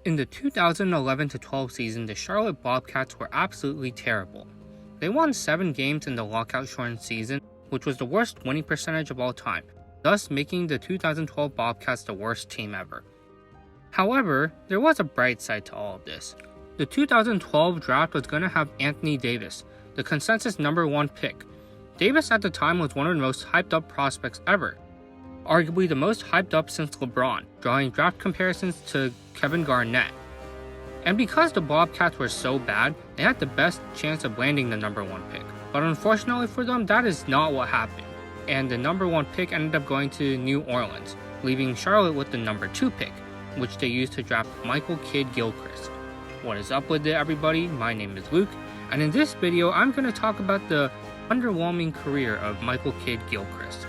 In the 2011-12 season, the Charlotte Bobcats were absolutely terrible. They won 7 games in the lockout-shortened season, which was the worst winning percentage of all time, thus making the 2012 Bobcats the worst team ever. However, there was a bright side to all of this. The 2012 draft was going to have Anthony Davis, the consensus number 1 pick. Davis at the time was one of the most hyped up prospects ever, arguably the most hyped up since LeBron, drawing draft comparisons to Kevin Garnett. And because the Bobcats were so bad, they had the best chance of landing the number 1 pick. But unfortunately for them, that is not what happened, and the number 1 pick ended up going to New Orleans, leaving Charlotte with the number 2 pick, which they used to draft Michael Kidd-Gilchrist. What is up with it, everybody? My name is Luke, and in this video, I'm going to talk about the underwhelming career of Michael Kidd-Gilchrist.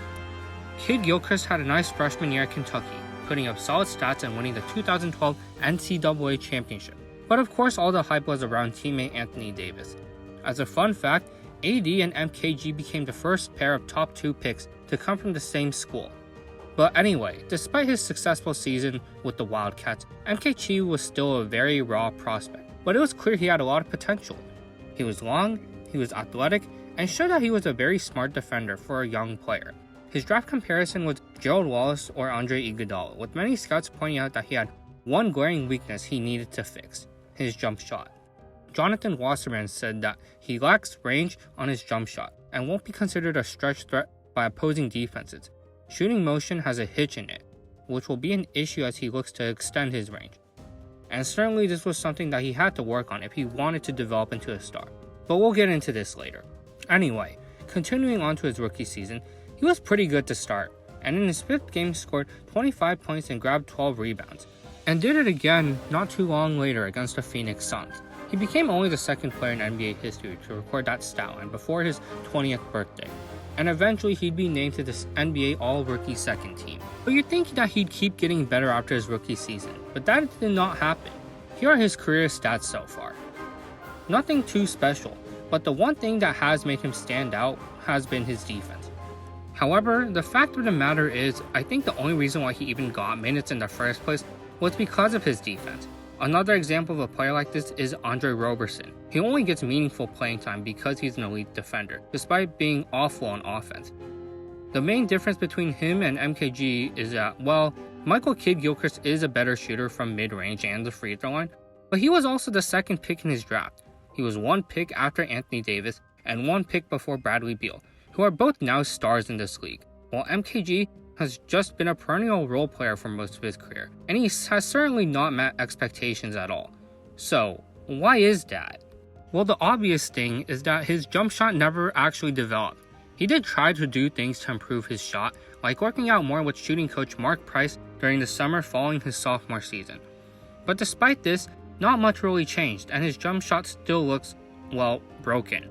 Kidd-Gilchrist had a nice freshman year at Kentucky, putting up solid stats and winning the 2012 NCAA championship. But of course, all the hype was around teammate Anthony Davis. As a fun fact, AD and MKG became the first pair of top 2 picks to come from the same school. But anyway, despite his successful season with the Wildcats, MKG was still a very raw prospect, but it was clear he had a lot of potential. He was long, he was athletic, and showed that he was a very smart defender for a young player. His draft comparison was Gerald Wallace or Andre Iguodala, with many scouts pointing out that he had one glaring weakness he needed to fix: his jump shot. Jonathan Wasserman said that he lacks range on his jump shot and won't be considered a stretch threat by opposing defenses. Shooting motion has a hitch in it, which will be an issue as he looks to extend his range. And certainly this was something that he had to work on if he wanted to develop into a star. But we'll get into this later. Anyway, continuing on to his rookie season, he was pretty good to start, and in his 5th game scored 25 points and grabbed 12 rebounds, and did it again not too long later against the Phoenix Suns. He became only the 2nd player in NBA history to record that stat line before his 20th birthday, and eventually he'd be named to the NBA All-Rookie 2nd team. But you'd think that he'd keep getting better after his rookie season, but that did not happen. Here are his career stats so far. Nothing too special, but the one thing that has made him stand out has been his defense. However, the fact of the matter is, I think the only reason why he even got minutes in the first place was because of his defense. Another example of a player like this is Andre Roberson. He only gets meaningful playing time because he's an elite defender, despite being awful on offense. The main difference between him and MKG is that, well, Michael Kidd-Gilchrist is a better shooter from mid-range and the free throw line, but he was also the 2nd pick in his draft. He was 1 pick after Anthony Davis and 1 pick before Bradley Beal, who are both now stars in this league, while MKG has just been a perennial role player for most of his career, and he has certainly not met expectations at all. So, why is that? Well, the obvious thing is that his jump shot never actually developed. He did try to do things to improve his shot, like working out more with shooting coach Mark Price during the summer following his sophomore season. But despite this, not much really changed, and his jump shot still looks, well, broken.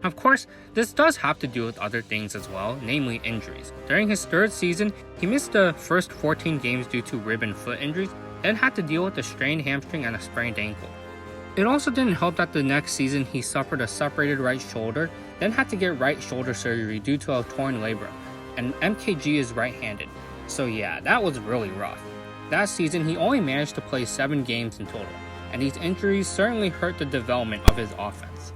Of course, this does have to do with other things as well, namely injuries. During his 3rd season, he missed the first 14 games due to rib and foot injuries, then had to deal with a strained hamstring and a sprained ankle. It also didn't help that the next season he suffered a separated right shoulder, then had to get right shoulder surgery due to a torn labrum, and MKG is right-handed. So yeah, that was really rough. That season, he only managed to play 7 games in total, and these injuries certainly hurt the development of his offense.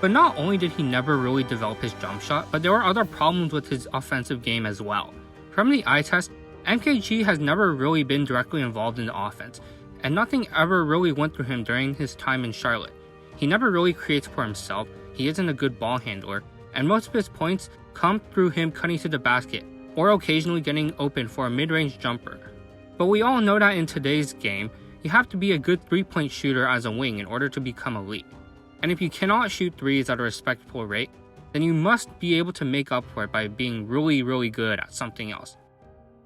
But not only did he never really develop his jump shot, but there were other problems with his offensive game as well. From the eye test, MKG has never really been directly involved in the offense, and nothing ever really went through him during his time in Charlotte. He never really creates for himself, he isn't a good ball handler, and most of his points come through him cutting to the basket, or occasionally getting open for a mid-range jumper. But we all know that in today's game, you have to be a good 3-point shooter as a wing in order to become elite. And if you cannot shoot threes at a respectable rate, then you must be able to make up for it by being really good at something else.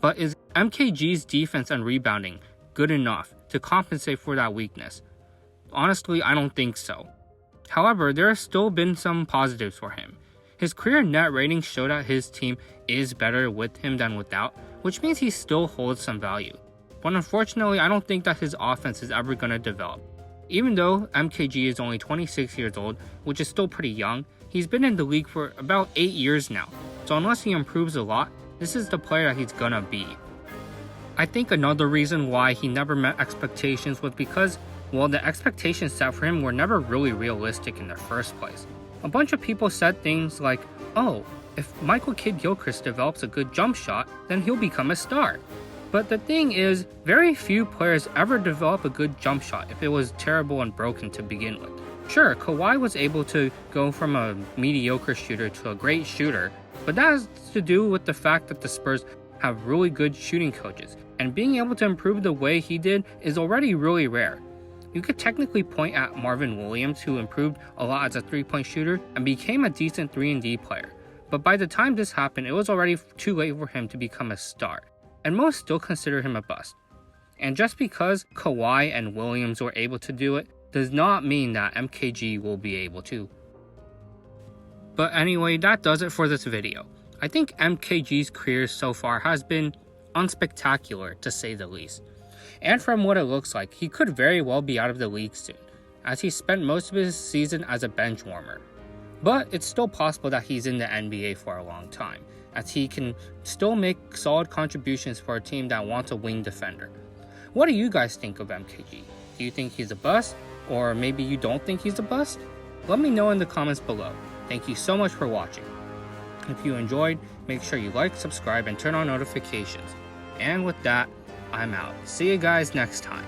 But is MKG's defense and rebounding good enough to compensate for that weakness? Honestly, I don't think so. However, there have still been some positives for him. His career net rating showed that his team is better with him than without, which means he still holds some value. But unfortunately, I don't think that his offense is ever going to develop. Even though MKG is only 26 years old, which is still pretty young, he's been in the league for about 8 years now, so unless he improves a lot, this is the player that he's gonna be. I think another reason why he never met expectations was because, well, the expectations set for him were never really realistic in the first place. A bunch of people said things like, oh, if Michael Kidd-Gilchrist develops a good jump shot, then he'll become a star. But the thing is, very few players ever develop a good jump shot if it was terrible and broken to begin with. Sure, Kawhi was able to go from a mediocre shooter to a great shooter, but that has to do with the fact that the Spurs have really good shooting coaches, and being able to improve the way he did is already really rare. You could technically point at Marvin Williams, who improved a lot as a three-point shooter and became a decent 3-and-D player. But by the time this happened, it was already too late for him to become a star, and most still consider him a bust. And just because Kawhi and Williams were able to do it, does not mean that MKG will be able to. But anyway, that does it for this video. I think MKG's career so far has been unspectacular, to say the least. And from what it looks like, he could very well be out of the league soon, as he spent most of his season as a bench warmer. But it's still possible that he's in the NBA for a long time, as he can still make solid contributions for a team that wants a wing defender. What do you guys think of MKG? Do you think he's a bust? Or maybe you don't think he's a bust? Let me know in the comments below. Thank you so much for watching. If you enjoyed, make sure you like, subscribe, and turn on notifications. And with that, I'm out. See you guys next time.